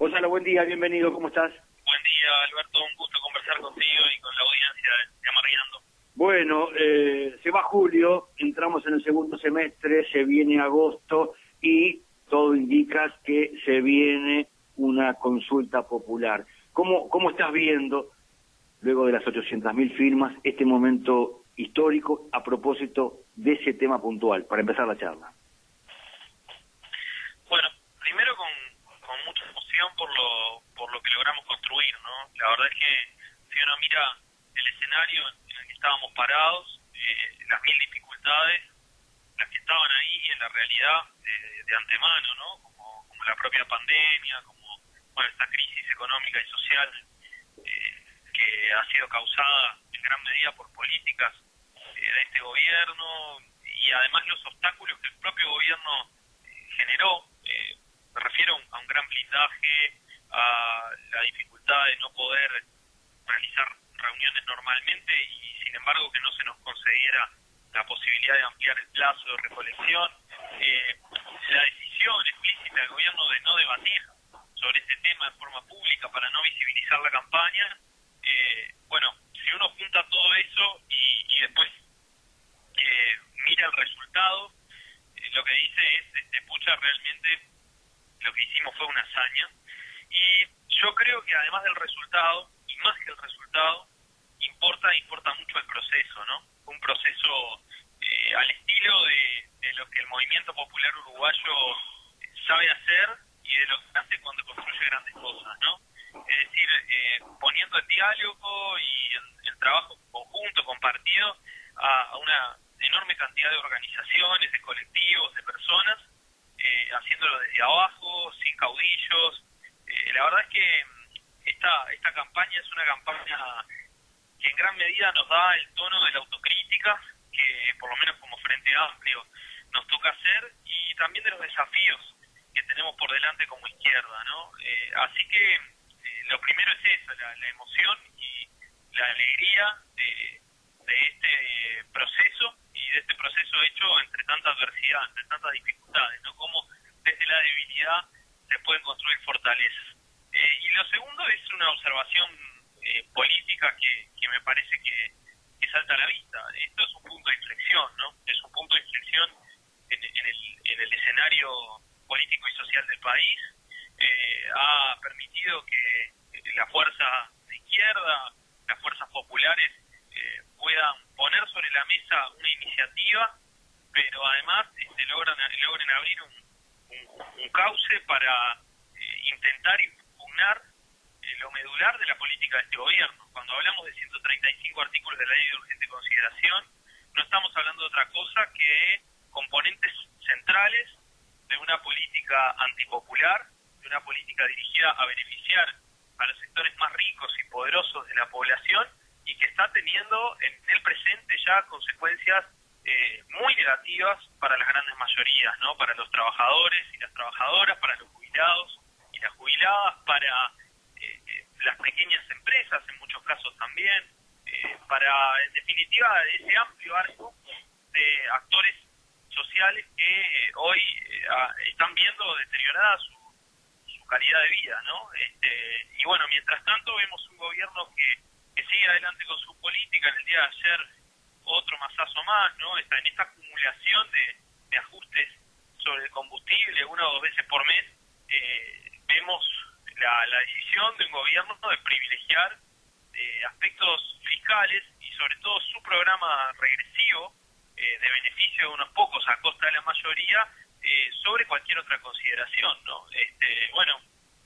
Gonzalo, buen día, bienvenido, ¿cómo estás? Buen día, Alberto, un gusto conversar contigo y con la audiencia de Amargueando. Bueno, se va julio, entramos en el segundo semestre, se viene agosto y todo indica que se viene una consulta popular. ¿Cómo estás viendo, luego de las 800.000 firmas, este momento histórico a propósito de ese tema puntual, para empezar la charla? Bueno, primero con mucha emoción por lo que logramos construir, ¿no? La verdad es que si uno mira el escenario en el que estábamos parados, las mil dificultades, las que estaban ahí en la realidad de antemano, ¿no? Como la propia pandemia, como esta crisis económica y social que ha sido causada en gran medida por políticas de este gobierno y además los obstáculos que el propio gobierno generó. Me refiero a un gran blindaje, a la dificultad de no poder realizar reuniones normalmente y sin embargo que no se nos concediera la posibilidad de ampliar el plazo de recolección, la decisión explícita del gobierno de no debatir sobre este tema en forma pública para no visibilizar la campaña. Si uno junta todo eso y después mira el resultado, lo que dice es, pucha, realmente lo que hicimos fue una hazaña. Y yo creo que además del resultado, y más que el resultado, importa mucho el proceso, ¿no? Un proceso al estilo de lo que el movimiento popular uruguayo sabe hacer y de lo que hace cuando construye grandes cosas, ¿no? Es decir, poniendo el diálogo y el trabajo conjunto, compartido, a una enorme cantidad de organizaciones, de colectivos, de personas, haciéndolo desde abajo, sin caudillos. La verdad es que esta campaña es una campaña que en gran medida nos da el tono de la autocrítica, que por lo menos como Frente Amplio nos toca hacer, y también de los desafíos que tenemos por delante como izquierda, ¿no? Así que lo primero es eso, la emoción y la alegría de este proceso y de este proceso hecho entre tanta adversidad, entre tantas dificultades, ¿no? Cómo desde la debilidad se pueden construir fortalezas. Y lo segundo es una observación política que me parece que salta a la vista. Esto es un punto de inflexión, ¿no? Es un punto de inflexión en el escenario político y social del país. Ha permitido que la fuerza de izquierda, las fuerzas populares, puedan poner sobre la mesa una iniciativa, pero además logren abrir un cauce para intentar impugnar lo medular de la política de este gobierno. Cuando hablamos de 135 artículos de la Ley de Urgente Consideración, no estamos hablando de otra cosa que componentes centrales de una política antipopular, de una política dirigida a beneficiar a los sectores más ricos y poderosos de la población y que está teniendo en el presente ya consecuencias muy negativas para las grandes mayorías, ¿no? Para los trabajadores y las trabajadoras, para los jubilados y las jubiladas, para las pequeñas empresas en muchos casos también, para en definitiva ese amplio arco de actores sociales que hoy están viendo deteriorada su calidad de vida, ¿no? Y bueno, mientras tanto vemos un gobierno que sigue adelante con su política. En el día de ayer otro masazo más, ¿no? En esta acumulación de ajustes sobre el combustible una o dos veces por mes, vemos la decisión de un gobierno de privilegiar aspectos fiscales y sobre todo su programa regresivo de beneficio de unos pocos a costa de la mayoría sobre cualquier otra consideración, ¿no?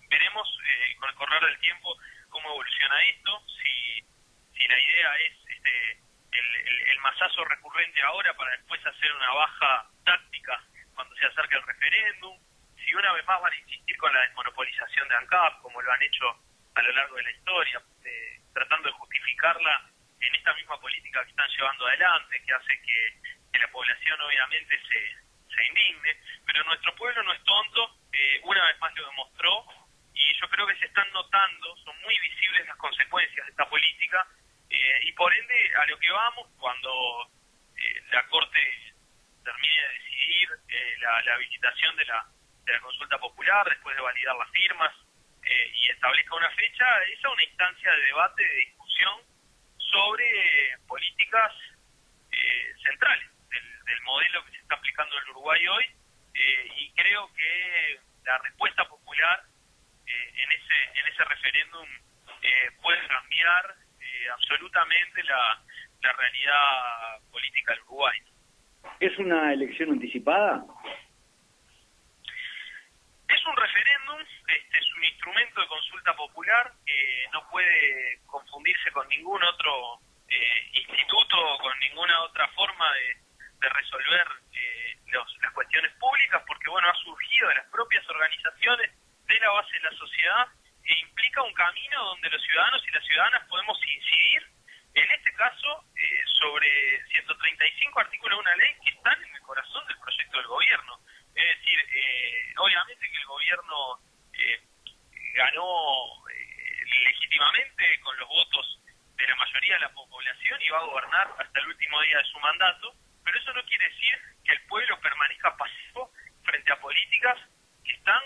Veremos con el correr del tiempo cómo evoluciona esto, si la idea es el masazo recurrente ahora para después hacer una baja táctica cuando se acerque el referéndum, si una vez más van a insistir con la desmonopolización de ANCAP, como lo han hecho a lo largo de la historia, tratando de justificarla en esta misma política que están llevando adelante, que hace que la población obviamente se indigne, pero nuestro pueblo no es tonto, una vez más lo demostró, y yo creo que se están notando, son muy visibles las consecuencias de esta política, y por ende a lo que vamos cuando la Corte termine de decidir la habilitación de la consulta popular después de validar las firmas, establezca una fecha, es a una instancia de debate, de discusión sobre políticas centrales del modelo que se está aplicando en el Uruguay hoy, y creo que la respuesta popular en ese referéndum puede cambiar absolutamente la realidad política del Uruguay. ¿Es una elección anticipada? Es un referéndum, es un instrumento de consulta popular que no puede confundirse con ningún otro instituto, con ninguna otra forma de resolver las cuestiones públicas, porque bueno, ha surgido de las propias organizaciones, de la base de la sociedad, e implica un camino donde los ciudadanos y las ciudadanas podemos incidir, en este caso, sobre 135 artículos de una ley que están en el corazón del proyecto del gobierno. Es decir, obviamente que el gobierno ganó legítimamente con los votos de la mayoría de la población y va a gobernar hasta el último día de su mandato, pero eso no quiere decir que el pueblo permanezca pasivo frente a políticas que están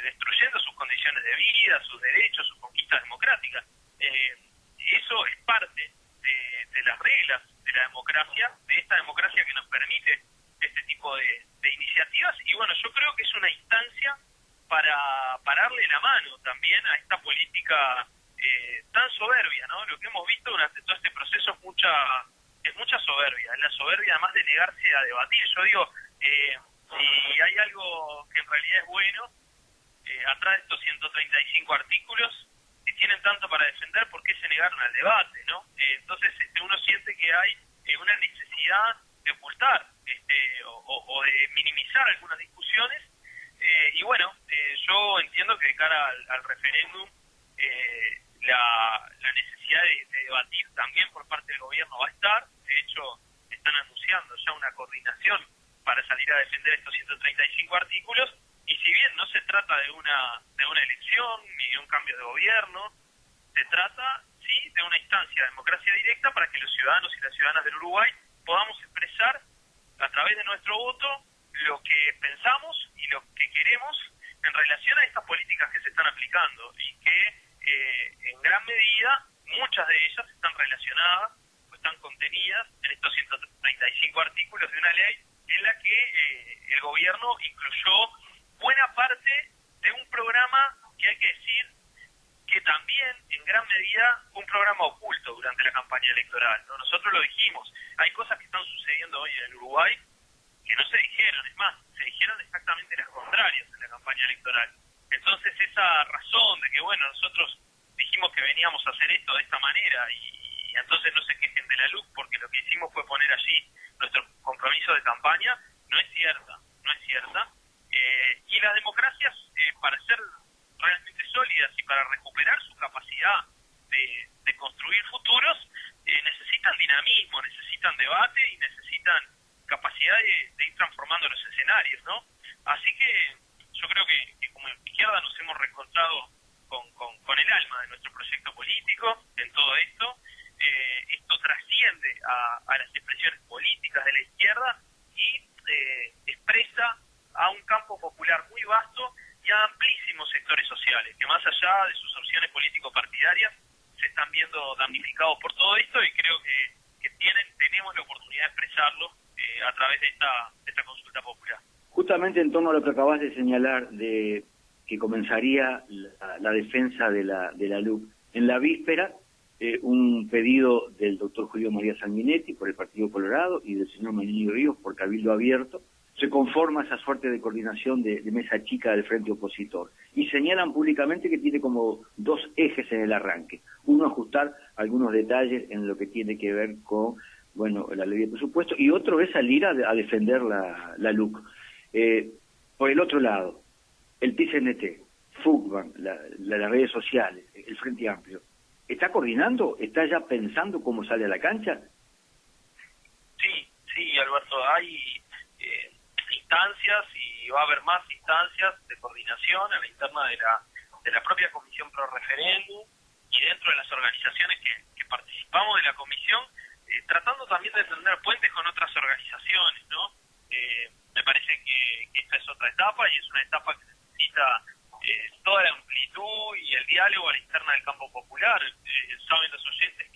destruyendo sus condiciones de vida, sus derechos, sus conquistas democráticas. Eso es parte de las reglas de la democracia, de esta democracia que nos permite este tipo de iniciativas, y bueno, yo creo que es una instancia para pararle la mano también a esta política tan soberbia, ¿no? Lo que hemos visto durante todo este proceso es mucha soberbia, es la soberbia además de negarse a debatir. Yo digo, si hay algo que en realidad es bueno, atrás de estos 135 artículos, si tienen tanto para defender, ¿por qué se negaron al debate, no? Entonces uno siente que hay una necesidad de ocultar o de minimizar algunas discusiones, y bueno, yo entiendo que de cara al referéndum la necesidad de debatir también por parte del gobierno va a estar. De hecho, están anunciando ya una coordinación para salir a defender estos 135 artículos, y si bien no se trata de una elección ni de un cambio de gobierno, se trata sí de una instancia de democracia directa para que los ciudadanos y las ciudadanas del Uruguay podamos expresar a través de nuestro voto lo que pensamos y lo que queremos en relación a estas políticas que se están aplicando, y que en gran medida muchas de ellas están relacionadas o están contenidas en estos 135 artículos de una ley en la que el gobierno incluyó buena parte de un programa que hay que decir que también en gran medida fue un programa oculto durante la campaña electoral, ¿no? Nosotros lo dijimos, hay cosas que están sucediendo hoy en el Uruguay que no se dijeron, es más, se dijeron exactamente las contrarias en la campaña electoral. Entonces esa razón de que, bueno, nosotros dijimos que veníamos a hacer esto de esta manera y entonces no se quejen de la LUC porque lo que hicimos fue poner allí nuestro compromiso de campaña, no es cierta, no es cierta. Y las democracias, para ser realmente sólidas y para recuperar su capacidad de construir futuros, necesitan dinamismo, necesitan debate y necesitan capacidad de ir transformando los escenarios, ¿no? Así que yo creo que como izquierda nos hemos reencontrado con el alma de nuestro proyecto político en todo esto. Esto trasciende a las expresiones políticas de la izquierda y expresa a un campo popular muy vasto y a amplísimos sectores sociales, que más allá de sus opciones político-partidarias se están viendo damnificados por todo esto, y creo que tenemos la oportunidad de expresarlo a través de esta consulta popular. Justamente en torno a lo que acabas de señalar, de que comenzaría la defensa de la LUC, en la víspera, un pedido del doctor Julio María Sanguinetti por el Partido Colorado y del señor Manuel Ríos por Cabildo Abierto, se conforma esa suerte de coordinación de mesa chica del frente opositor, y señalan públicamente que tiene como dos ejes en el arranque: uno, ajustar algunos detalles en lo que tiene que ver con, bueno, la ley de presupuesto, y otro es salir a defender la LUC. Por el otro lado, el PCNT, FUCBAN, las redes sociales, el Frente Amplio, ¿está coordinando? ¿Está ya pensando cómo sale a la cancha? Sí, Alberto, hay instancias y va a haber más instancias de coordinación a la interna de la propia Comisión Pro Referéndum y dentro de las organizaciones que participamos de la comisión, tratando también de tender puentes con otras organizaciones, ¿no? Me parece que esta es otra etapa, y es una etapa que necesita toda la amplitud y el diálogo a la interna del campo popular. Saben los oyentes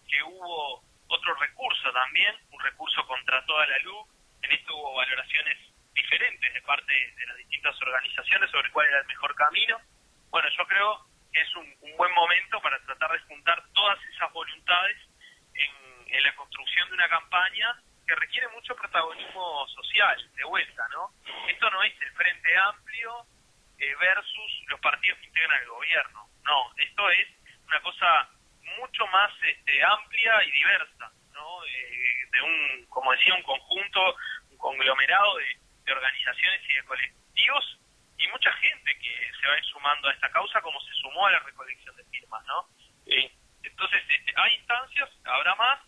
que hubo otro recurso también, un recurso contra toda la LUC. En esto hubo valoraciones diferentes de parte de las distintas organizaciones sobre cuál era el mejor camino. Bueno, yo creo que es un buen momento para tratar de juntar todas esas voluntades en la construcción de una campaña que requiere mucho protagonismo social, de vuelta, ¿no? Esto no es el Frente Amplio versus los partidos que integran el gobierno, no, esto es una cosa mucho más amplia y diversa, ¿no? Como decía, un conjunto, un conglomerado de organizaciones y de colectivos y mucha gente que se va a ir sumando a esta causa, como se sumó a la recolección de firmas, ¿no? Entonces, hay instancias, habrá más,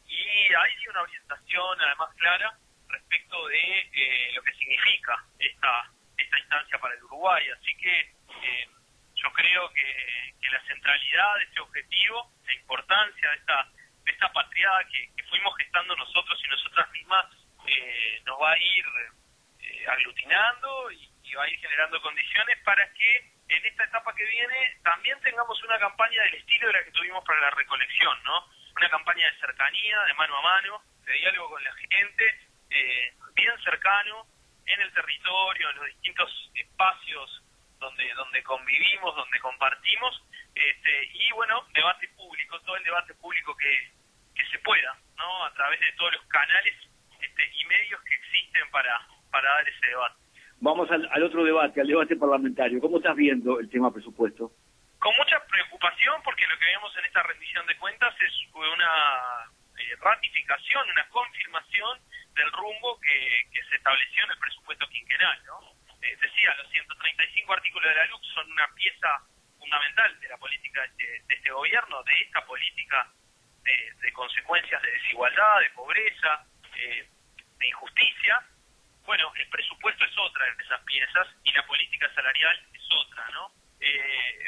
y hay una orientación además clara respecto de lo que significa esta instancia para el Uruguay. Así que yo creo que la centralidad de este objetivo, la importancia de esta patriada que fuimos gestando nosotros y nosotras mismas, nos va a ir aglutinando y va a ir generando condiciones para que en esta etapa que viene también tengamos una campaña del estilo de la que tuvimos para la recolección, ¿no? Una campaña de cercanía, de mano a mano, de diálogo con la gente, bien cercano, en el territorio, en los distintos espacios donde convivimos, donde compartimos, y bueno, debate público, todo el debate público que se pueda, ¿no? A través de todos los canales y medios que existen para dar ese debate. Vamos al otro debate, al debate parlamentario. ¿Cómo estás viendo el tema presupuesto? Con mucha preocupación, porque lo que vemos en esta rendición de cuentas es una ratificación, una confirmación del rumbo que se estableció en el presupuesto quinquenal, ¿no? Decía, los 135 artículos de la LUC son una pieza fundamental de la política de este gobierno, de esta política de consecuencias de desigualdad, de pobreza, de injusticia. Bueno, el presupuesto es otra de esas piezas y la política salarial es otra, ¿no?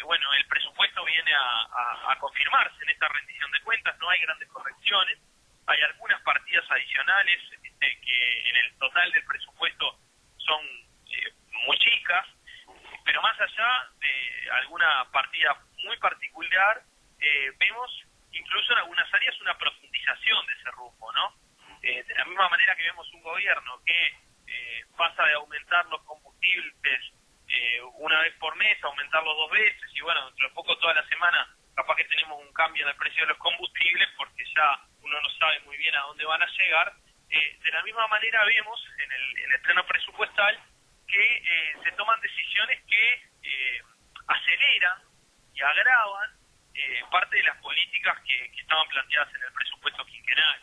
Bueno, el presupuesto viene a confirmarse en esta rendición de cuentas, no hay grandes correcciones, hay algunas partidas adicionales que en el total del presupuesto son muy chicas, pero más allá de alguna partida muy particular, vemos incluso en algunas áreas una profundización de ese rumbo, ¿no? De la misma manera que vemos un gobierno que pasa de aumentar los combustibles una vez por mes, aumentarlos 2 veces, y bueno, dentro de poco toda la semana capaz que tenemos un cambio en el precio de los combustibles porque ya uno no sabe muy bien a dónde van a llegar. De la misma manera vemos en el plano presupuestal que se toman decisiones que aceleran y agravan parte de las políticas que estaban planteadas en el presupuesto quinquenal.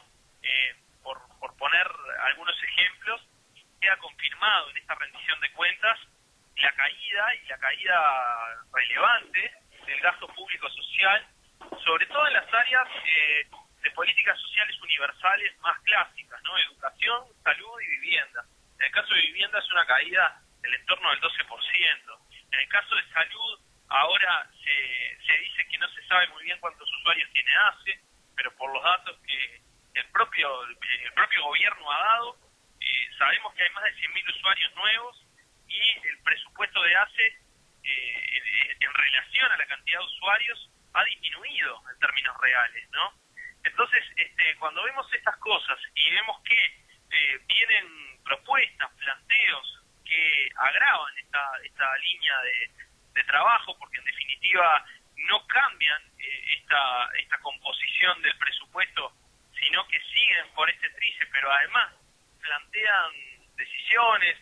Por poner algunos ejemplos, queda confirmado en esta rendición de cuentas la caída relevante del gasto público social, sobre todo en las áreas de políticas sociales universales más clásicas, ¿no? Educación, salud y vivienda. En el caso de vivienda es una caída del entorno del 12%. En el caso de salud, ahora se dice que no se sabe muy bien cuántos usuarios tiene ACE, pero por los datos que el propio gobierno ha dado, sabemos que hay más de 100.000 usuarios nuevos y el presupuesto de ACE en relación a la cantidad de usuarios ha disminuido en términos reales, ¿no? Entonces, cuando vemos estas cosas y vemos que vienen propuestas, planteos que agravan esta línea de trabajo, porque en definitiva no cambian esta composición del presupuesto, sino que siguen por este trice, pero además plantean decisiones,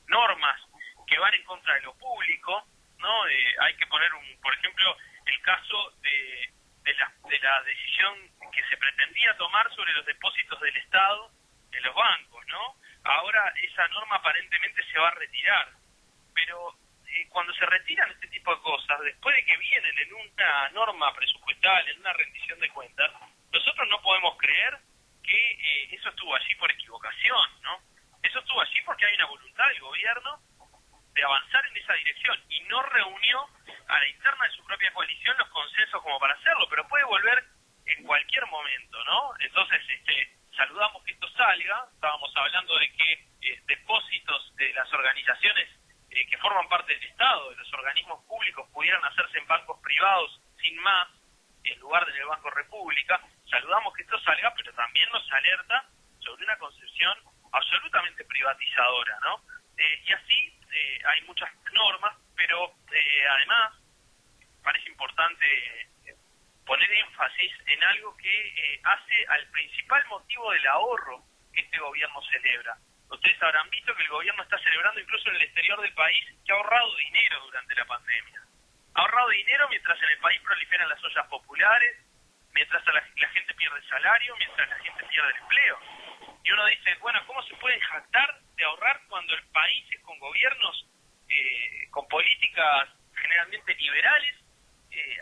normas que van en contra de lo público, ¿no? Hay que poner por ejemplo, el caso de la decisión que se pretendía tomar sobre los depósitos del Estado en los bancos, ¿no? Ahora esa norma aparentemente se va a retirar, pero cuando se retiran este tipo de cosas, después de que vienen en una norma presupuestal, en una rendición de cuentas, nosotros no podemos creer que eso estuvo allí por equivocación, ¿no? Eso estuvo allí porque hay una voluntad del gobierno de avanzar en esa dirección y no reunió a la interna de su propia coalición los consensos como para hacerlo, pero puede volver en cualquier momento, ¿no? Entonces, saludamos que esto salga. Estábamos hablando de que depósitos de las organizaciones que forman parte del Estado, de los organismos públicos, pudieran hacerse en bancos privados sin más, en lugar de en el Banco República. Saludamos que esto salga, pero también nos alerta sobre una concepción absolutamente privatizadora, ¿no? Y así hay muchas normas, pero además parece importante poner énfasis en algo que hace al principal motivo del ahorro que este gobierno celebra. Ustedes habrán visto que el gobierno está celebrando incluso en el exterior del país que ha ahorrado dinero durante la pandemia. Ha ahorrado dinero mientras en el país proliferan las ollas populares, mientras la gente pierde salario, mientras la gente pierde el empleo. Y uno dice, bueno, ¿cómo se puede jactar de ahorrar cuando el país es con gobiernos con políticas generalmente liberales?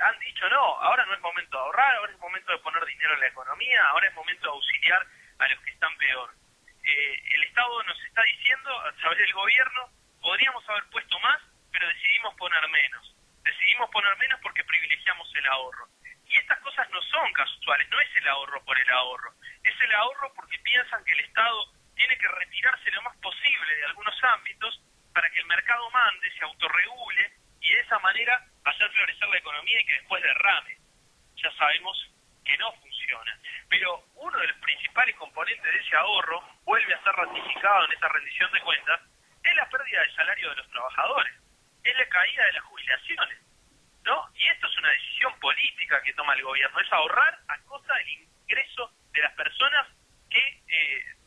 Han dicho, no, ahora no es momento de ahorrar, ahora es momento de poner dinero en la economía, ahora es momento de auxiliar a los que están peor. El Estado nos está diciendo, a través del gobierno, podríamos haber puesto más, pero decidimos poner menos. Decidimos poner menos porque privilegiamos el ahorro. Y estas cosas no son casuales, no es el ahorro por el ahorro. Es el ahorro porque piensan que el Estado tiene que retirarse lo más posible de algunos ámbitos para que el mercado mande, se autorregule y de esa manera hacer florecer la economía y que después derrame. Ya sabemos que no funciona. Pero uno de los principales componentes de ese ahorro, vuelve a ser ratificado en esta rendición de cuentas, es la pérdida de salario de los trabajadores, es la caída de las jubilaciones, ¿no? Y esto es una decisión política que toma el gobierno, es ahorrar a costa del ingreso de las personas que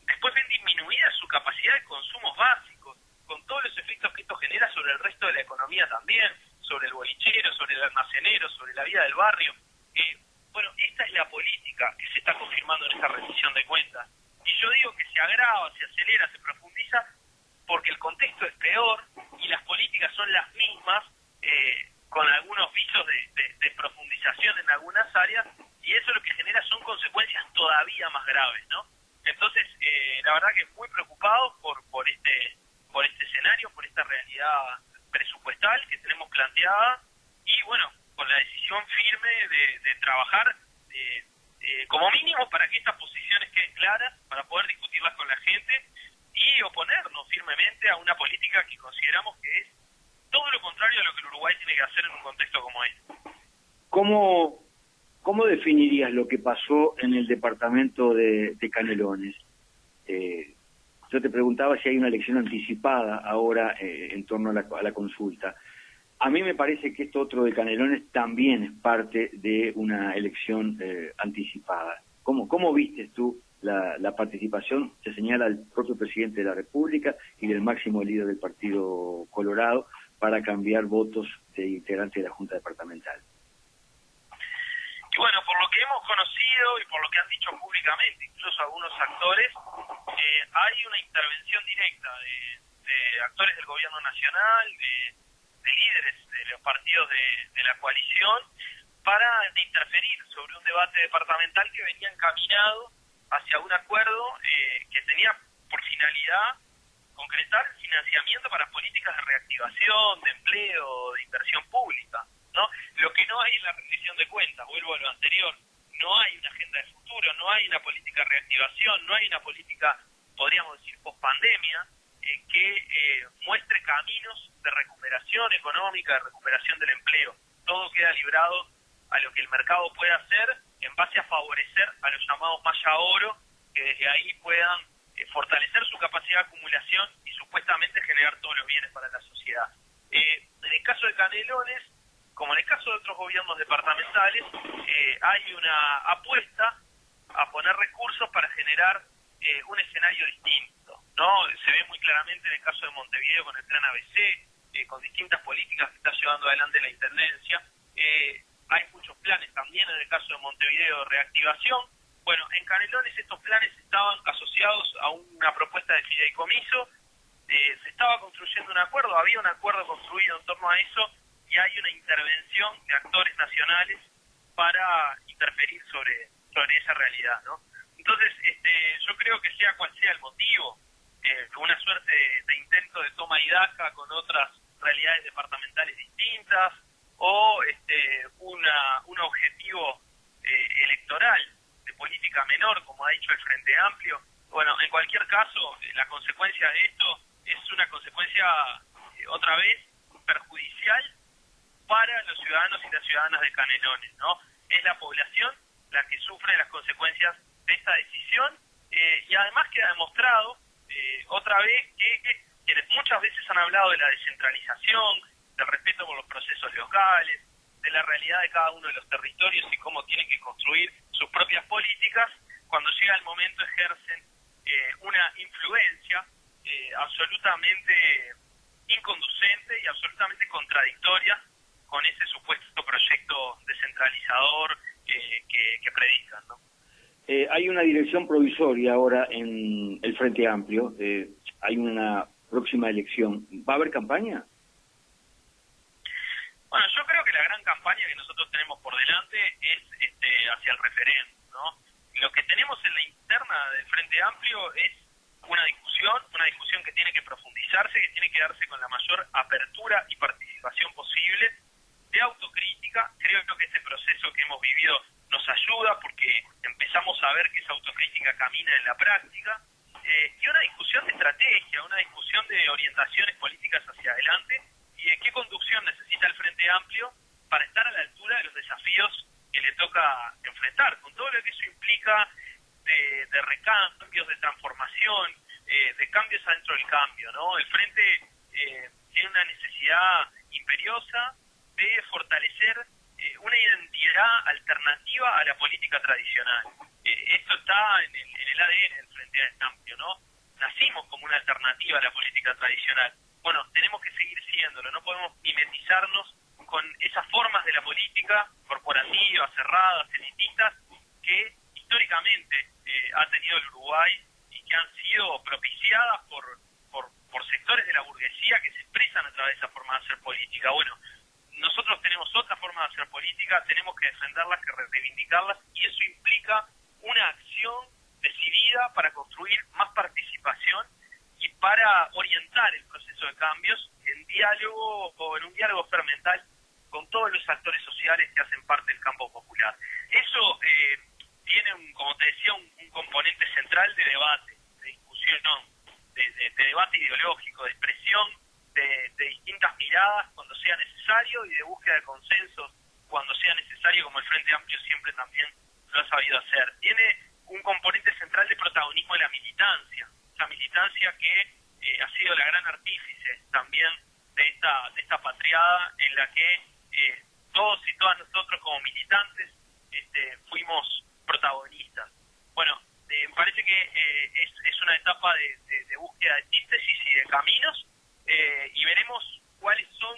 después ven disminuida su capacidad de consumos básicos, con todos los efectos que esto genera sobre el resto de la economía también, sobre el bolichero, sobre el almacenero, sobre la vida del barrio. Bueno, esta es la política que se está confirmando en esta rendición de cuentas. Y yo digo que se agrava, se acelera, se profundiza, porque el contexto es peor y las políticas son las mismas, con algunos visos de profundización en algunas áreas, y eso lo que genera son consecuencias todavía más graves, ¿no? Entonces, la verdad que muy preocupado por este escenario, por esta realidad presupuestal que tenemos planteada, y bueno, con la decisión firme de trabajar como mínimo para que estas posiciones queden claras, para poder discutirlas con la gente y oponernos firmemente a una política que consideramos que es todo lo contrario a lo que el Uruguay tiene que hacer en un contexto como este. ¿Cómo definirías lo que pasó en el departamento de Canelones? Yo te preguntaba si hay una elección anticipada ahora en torno a la consulta. A mí me parece que esto otro de Canelones también es parte de una elección anticipada. ¿Cómo vistes tú la participación? Se señala al propio presidente de la República y del máximo líder del Partido Colorado para cambiar votos de integrantes de la Junta Departamental. Y bueno, por lo que hemos conocido y por lo que han dicho públicamente, incluso algunos actores, hay una intervención directa de actores del gobierno nacional, de líderes de los partidos de la coalición, para interferir sobre un debate departamental que venía encaminado hacia un acuerdo que tenía por finalidad concretar el financiamiento para políticas de reactivación, de empleo, de inversión pública, ¿no? Lo que no hay en la rendición de cuentas, vuelvo a lo anterior, no hay una agenda de futuro, no hay una política de reactivación, no hay una política, podríamos decir, post-pandemia, que muestre caminos de recuperación económica, de recuperación del empleo. Todo queda librado a lo que el mercado pueda hacer en base a favorecer a los llamados malla oro, que desde ahí puedan fortalecer su capacidad de acumulación y supuestamente generar todos los bienes para la sociedad. En el caso de Canelones, como en el caso de otros gobiernos departamentales, hay una apuesta a poner recursos para generar un escenario distinto, ¿no? Se ve muy claramente en el caso de Montevideo con el plan ABC, con distintas políticas que está llevando adelante la Intendencia. Hay muchos planes también en el caso de Montevideo de reactivación. Bueno, en Canelones estos planes estaban asociados a una propuesta de fideicomiso, se estaba construyendo un acuerdo, había un acuerdo construido en torno a eso, y hay una intervención de actores nacionales para interferir sobre esa realidad, ¿no? Entonces, yo creo que sea cual sea el motivo, una suerte de intento de toma y daca con otras realidades departamentales distintas, o un objetivo electoral de política menor, como ha dicho el Frente Amplio. Bueno, en cualquier caso, la consecuencia de esto es una consecuencia otra vez perjudicial para los ciudadanos y las ciudadanas de Canelones, ¿no? Es la población la que sufre las consecuencias de esta decisión, y además queda demostrado otra vez que quienes muchas veces han hablado de la descentralización, del respeto por los procesos locales, de la realidad de cada uno de los territorios y cómo tienen que construir sus propias políticas, cuando llega el momento ejercen una influencia absolutamente inconducente y absolutamente contradictoria con ese supuesto proyecto descentralizador que predican, ¿no? Hay una dirección provisoria ahora en el Frente Amplio, hay una próxima elección. ¿Va a haber campaña? Bueno, yo creo que la gran campaña que nosotros tenemos por delante es hacia el referéndum, ¿no? Lo que tenemos en la interna del Frente Amplio es una discusión que tiene que profundizarse, que tiene que darse con la mayor apertura y participación posible, de autocrítica. Creo que este proceso que hemos vivido nos ayuda porque empezamos a ver que esa autocrítica camina en la práctica, y una discusión de estrategia, una discusión de orientaciones políticas hacia adelante y de qué conducción necesita el Frente Amplio para estar a la altura de los desafíos que le toca enfrentar, con todo lo que eso implica de recambios, de transformación, de cambios adentro del cambio, ¿no? El Frente tiene una necesidad imperiosa de fortalecer una identidad alternativa a la política tradicional. Esto está en el ADN del Frente Amplio, ¿no? Nacimos como una alternativa a la política tradicional. Bueno, tenemos que seguir siéndolo, no podemos mimetizarnos con esas formas de la política corporativas, cerradas, elitistas, que históricamente ha tenido el Uruguay y que han sido propiciadas por sectores de la burguesía que se expresan a través de esa forma de hacer política. Bueno, nosotros tenemos otra forma de hacer política, tenemos que defenderlas, que reivindicarlas, y eso implica una acción decidida para construir más participación y para orientar el proceso de cambios en diálogo o en un diálogo fermental con todos los actores sociales que hacen parte del campo popular. Eso tiene, como te decía, un componente central de debate, de discusión, de debate ideológico, de expresión de distintas miradas cuando sea necesario y de búsqueda de consensos cuando sea necesario, como el Frente Amplio siempre también lo ha sabido hacer. Tiene un componente central de protagonismo de la militancia, esa militancia que ha sido la gran artífice también de esta patriada en la que todos y todas nosotros como militantes fuimos protagonistas. Bueno, me parece que es una etapa de búsqueda de síntesis y de caminos, y veremos cuáles son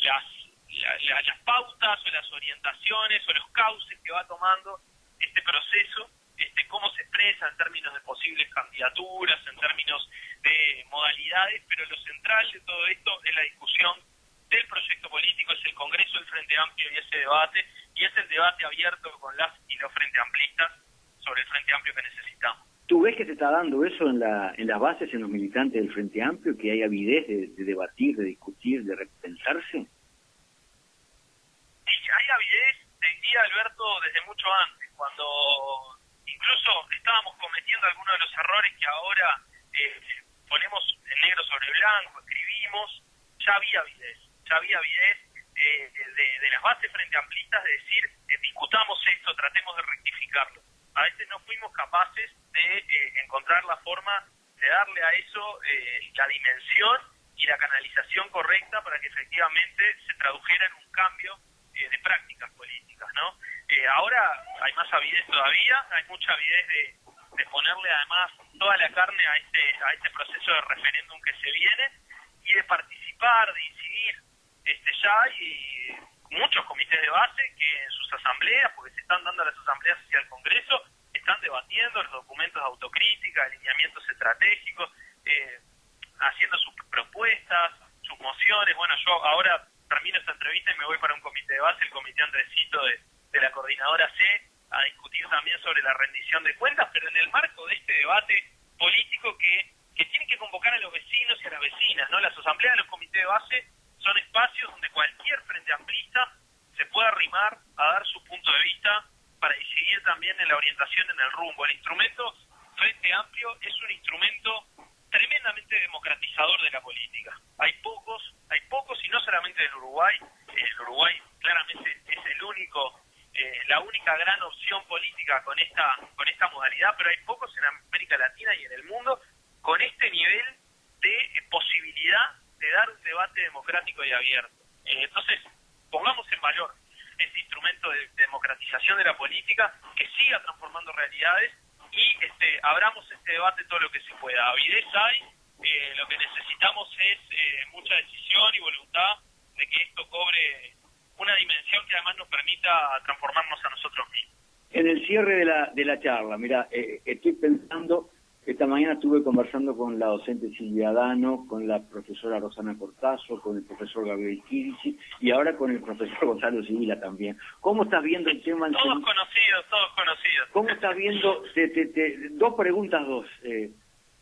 las pautas o las orientaciones o los cauces que va tomando este proceso, cómo se expresa en términos de posibles candidaturas, en términos de modalidades, pero lo central de todo esto es la discusión del proyecto político, es el Congreso del Frente Amplio y ese debate, y es el debate abierto con las y los Frente Amplistas sobre el Frente Amplio que necesitamos. ¿Tú ves que se está dando eso en las bases, en los militantes del Frente Amplio, que hay avidez de debatir, de discutir, de repensarse? Sí, hay avidez, te diría, Alberto, desde mucho antes, cuando incluso estábamos cometiendo algunos de los errores que ahora ponemos en negro sobre blanco, escribimos, ya había avidez de las bases frente amplistas de decir, discutamos esto, tratemos de rectificarlo. A veces no fuimos capaces de encontrar la forma de darle a eso la dimensión y la canalización correcta para que efectivamente se tradujera en un cambio de prácticas políticas, ¿no? Ahora hay más avidez todavía, hay mucha avidez de ponerle además toda la carne a este proceso de referéndum que se viene y de participar, de incidir. Ya hay muchos comités de base que en sus asambleas, porque se están dando las asambleas hacia el Congreso, están debatiendo los documentos de autocrítica, alineamientos estratégicos, haciendo sus propuestas, sus mociones. Bueno, yo ahora termino esta entrevista y me voy para un comité de base, el comité Andresito de la coordinadora C, a discutir también sobre la rendición de cuentas, pero en el marco de este debate político que tiene que convocar a los vecinos y a las vecinas, ¿no? Las asambleas de los comités de base son espacios donde cualquier frente amplista se puede arrimar a dar su punto de vista para incidir también en la orientación, en el rumbo. El instrumento Frente Amplio es un instrumento tremendamente democratizador de la política. Hay pocos, y no solamente en Uruguay. El Uruguay claramente es el único, la única gran opción política con esta modalidad, pero hay pocos en América Latina y en el mundo con este nivel de posibilidad de dar un debate democrático y abierto. Entonces, pongamos en valor este instrumento de democratización de la política, que siga transformando realidades, y abramos este debate todo lo que se pueda. Avidez hay, lo que necesitamos es mucha decisión y voluntad de que esto cobre una dimensión que además nos permita transformarnos a nosotros mismos. En el cierre de la charla, mira, estoy pensando, esta mañana estuve conversando con la docente Silvia Dano, con la profesora Rosana Cortazo, con el profesor Gabriel Kirici y ahora con el profesor Gonzalo Sibila también. ¿Cómo estás viendo el tema? Todos conocidos. ¿Cómo estás viendo, dos preguntas,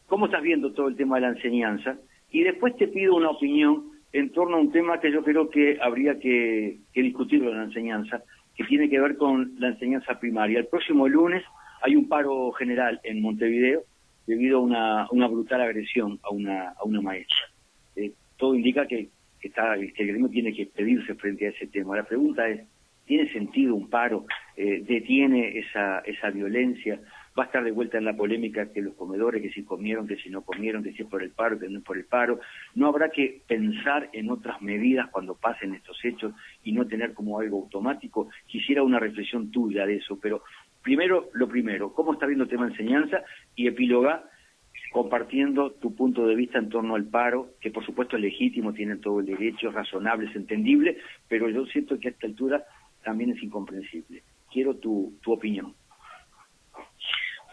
¿cómo estás viendo todo el tema de la enseñanza? Y después te pido una opinión en torno a un tema que yo creo que habría que discutirlo en la enseñanza, que tiene que ver con la enseñanza primaria. El próximo lunes hay un paro general en Montevideo debido a una brutal agresión a una maestra. Todo indica que el gremio tiene que expedirse frente a ese tema. La pregunta es, ¿tiene sentido un paro? ¿Detiene esa violencia? ¿Va a estar de vuelta en la polémica que los comedores, que si comieron, que si no comieron, que si es por el paro, que no es por el paro? ¿No habrá que pensar en otras medidas cuando pasen estos hechos y no tener como algo automático? Quisiera una reflexión tuya de eso, pero lo primero, ¿cómo está viendo el tema de enseñanza? Y epiloga compartiendo tu punto de vista en torno al paro, que por supuesto es legítimo, tienen todo el derecho, es razonable, es entendible, pero yo siento que a esta altura también es incomprensible. Quiero tu opinión.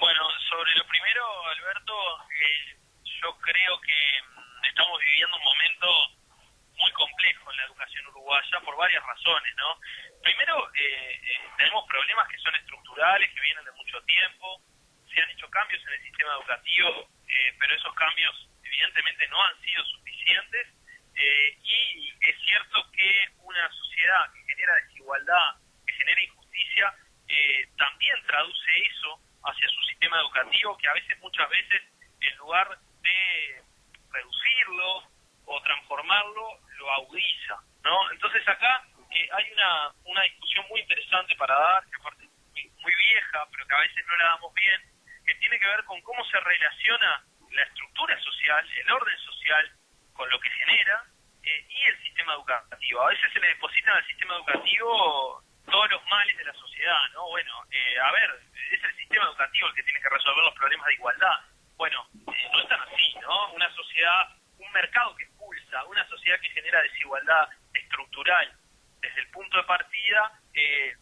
Bueno, sobre lo primero, Alberto, yo creo que estamos viviendo un momento muy complejo en la educación uruguaya por varias razones, ¿no? Primero, tenemos problemas que son estructurales, que vienen de mucho tiempo. Se han hecho cambios en el sistema educativo, pero esos cambios evidentemente no han sido suficientes, y es cierto que una sociedad que genera desigualdad, que genera injusticia, también traduce eso hacia su sistema educativo, que muchas veces, en lugar de reducirlo o transformarlo, lo agudiza, ¿no? Entonces acá hay una discusión muy interesante para dar, que aparte es muy vieja, pero que a veces no la damos bien, que tiene que ver con cómo se relaciona la estructura social, el orden social, con lo que genera, y el sistema educativo. A veces se le depositan al sistema educativo todos los males de la sociedad, ¿no? Bueno, es el sistema educativo el que tiene que resolver los problemas de igualdad. Bueno, no es tan así, ¿no? Una sociedad, un mercado que expulsa, una sociedad que genera desigualdad estructural desde el punto de partida,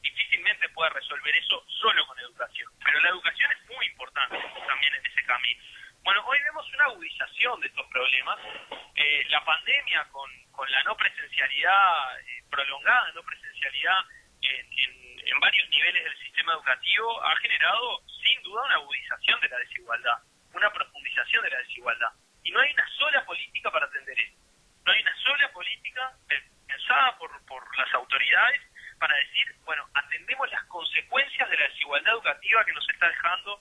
difícilmente puede resolver eso solo con educación. Pero la educación es muy importante también en ese camino. Bueno, hoy vemos una agudización de estos problemas. La pandemia con la no presencialidad, prolongada no presencialidad en varios niveles del sistema educativo, ha generado sin duda una agudización de la desigualdad, una profundización de la desigualdad. Y no hay una sola política para atender esto. No hay una sola política pensada por las autoridades para decir, bueno, atendemos las consecuencias de la desigualdad educativa que nos está dejando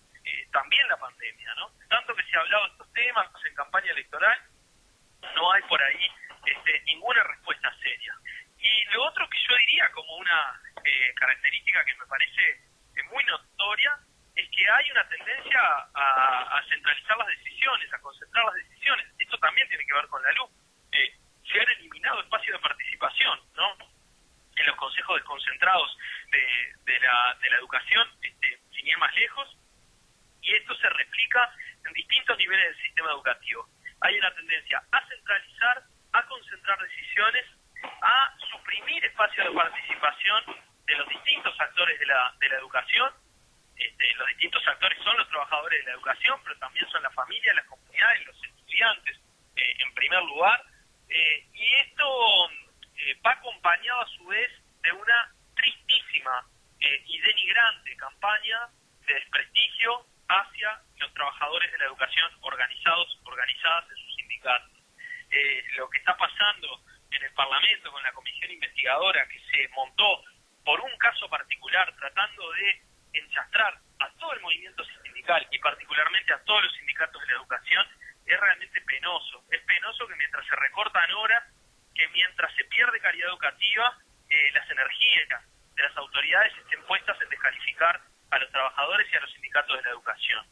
también la pandemia, ¿no? Tanto que se ha hablado de estos temas en campaña electoral, no hay por ahí ninguna respuesta seria. Y lo otro que yo diría como una característica que me parece muy notoria es que hay una tendencia a centralizar las decisiones, a concentrar las decisiones. Esto también tiene que ver con la LUC. Se han eliminado espacios de participación, ¿no? En los consejos desconcentrados de la educación, sin ir más lejos, y esto se replica en distintos niveles del sistema educativo. Hay una tendencia a centralizar, a concentrar decisiones, a suprimir espacios de participación de los distintos actores de la educación. Los distintos actores son los trabajadores de la educación, pero también son la familia, las comunidades, los estudiantes, en primer lugar. Y esto va acompañado a su vez de una tristísima y denigrante campaña de desprestigio hacia los trabajadores de la educación organizadas en sus sindicatos. Lo que está pasando en el Parlamento con la comisión investigadora que se montó por un caso particular, tratando de enchastrar a todo el movimiento sindical y particularmente a todos los sindicatos de la educación, es realmente penoso. Es penoso que mientras se recortan horas, que mientras se pierde calidad educativa, las energías de las autoridades estén puestas en descalificar a los trabajadores y a los sindicatos de la educación.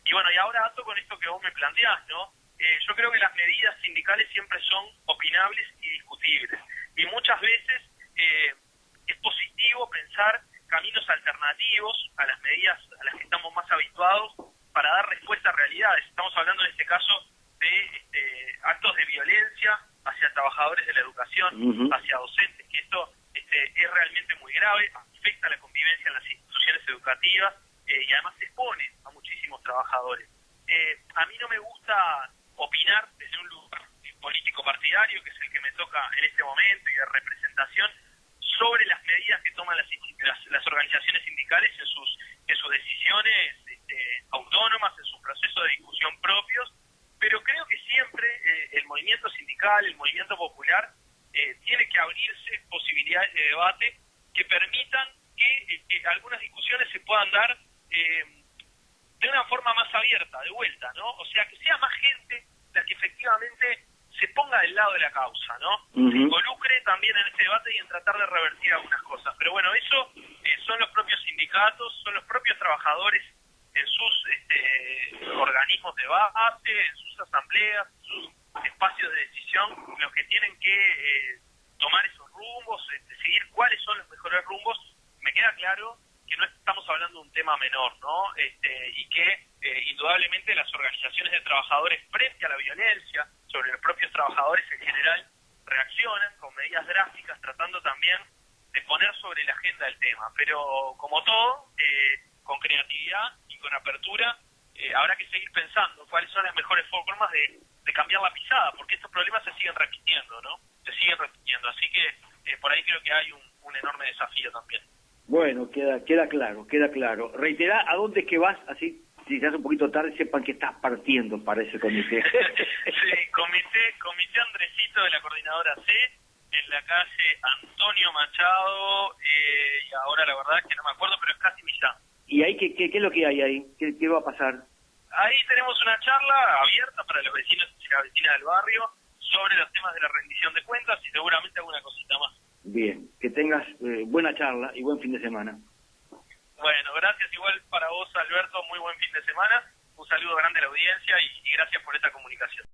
Y bueno, y ahora ato con esto que vos me planteás, ¿no? Yo creo que las medidas sindicales siempre son opinables y discutibles. Y muchas veces es positivo pensar caminos alternativos a las medidas a las que estamos más habituados para dar respuesta a realidades. Estamos hablando en este caso de actos de violencia hacia trabajadores de la educación, hacia docentes, que esto es realmente muy grave, afecta la convivencia en las instituciones educativas y además expone a muchísimos trabajadores. A mí no me gusta opinar desde un lugar político partidario, que es el que me toca en este momento, y de representación, sobre las medidas que toman las organizaciones sindicales en sus decisiones autónomas, en sus procesos de discusión propios, pero creo que siempre el movimiento sindical, el movimiento popular, tiene que abrirse posibilidades de debate que permitan que algunas discusiones se puedan dar de una forma más abierta, de vuelta, ¿no? O sea, que sea más gente la que efectivamente se ponga del lado de la causa, ¿no? Se involucre también en este debate y en tratar de revertir algunas cosas. Pero bueno, eso son los propios sindicatos, son los propios trabajadores en sus organismos de base, en sus asambleas, en sus espacios de decisión, los que tienen que tomar esos rumbos, decidir cuáles son los mejores rumbos. Me queda claro que no estamos hablando de un tema menor, ¿no? Y que indudablemente las organizaciones de trabajadores frente a la violencia sobre los propios trabajadores en general reaccionan con medidas drásticas, tratando también de poner sobre la agenda el tema. Pero como todo, con creatividad y con apertura, habrá que seguir pensando cuáles son las mejores formas de cambiar la pisada, porque estos problemas se siguen repitiendo, ¿no? Se siguen repitiendo. Así que por ahí creo que hay un enorme desafío también. Bueno, queda claro. Reiterá a dónde es que vas, así si se hace un poquito tarde sepan que estás partiendo para ese comité. Sí, comité Andresito de la Coordinadora C, en la calle Antonio Machado, y ahora la verdad es que no me acuerdo, pero es casi Millán. ¿Y ahí qué es lo que hay ahí? ¿Qué va a pasar? Ahí tenemos una charla abierta para los vecinos y las vecinas del barrio sobre los temas de la rendición de cuentas y seguramente alguna cosita más. Bien, que tengas buena charla y buen fin de semana. Bueno, gracias igual para vos, Alberto, muy buen fin de semana, un saludo grande a la audiencia y gracias por esta comunicación.